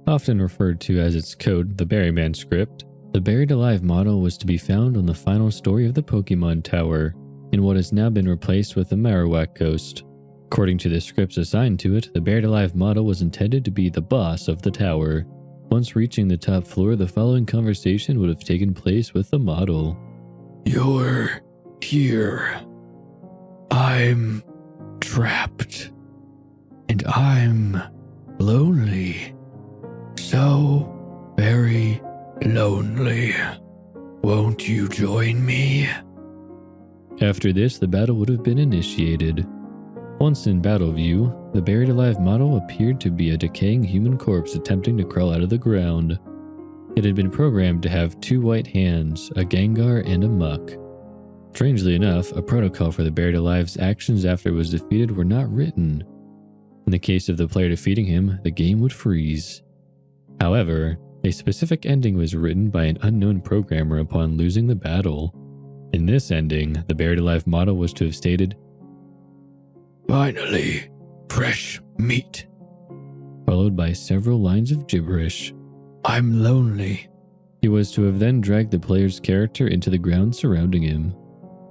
Often referred to as its code, the Berryman script, the Buried Alive model was to be found on the final story of the Pokemon Tower, in what has now been replaced with the Marowak Coast. According to the scripts assigned to it, the Buried Alive model was intended to be the boss of the tower. Once reaching the top floor, the following conversation would have taken place with the model. "You're here. I'm trapped. And I'm lonely. So very lonely. Won't you join me?" After this, the battle would have been initiated. Once in battle view, the Buried Alive model appeared to be a decaying human corpse attempting to crawl out of the ground. It had been programmed to have 2 white hands, a Gengar and a Muck. Strangely enough, a protocol for the Buried Alive's actions after it was defeated were not written. In the case of the player defeating him, the game would freeze. However, a specific ending was written by an unknown programmer upon losing the battle. In this ending, the Buried Alive model was to have stated, "Finally, fresh meat," followed by several lines of gibberish. "I'm lonely." He was to have then dragged the player's character into the ground surrounding him.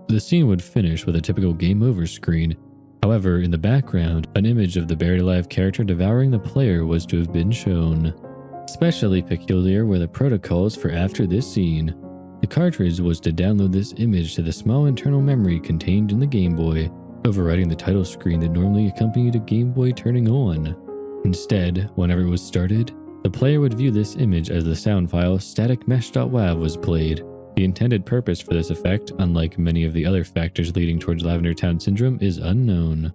The scene would finish with a typical game over screen. However, in the background, an image of the Buried Alive character devouring the player was to have been shown. Especially peculiar were the protocols for after this scene. The cartridge was to download this image to the small internal memory contained in the Game Boy, overriding the title screen that normally accompanied a Game Boy turning on. Instead, whenever it was started, the player would view this image as the sound file staticmesh.wav was played. The intended purpose for this effect, unlike many of the other factors leading towards Lavender Town Syndrome, is unknown.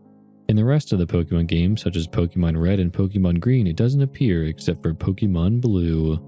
In the rest of the Pokemon games, such as Pokemon Red and Pokemon Green, it doesn't appear except for Pokemon Blue.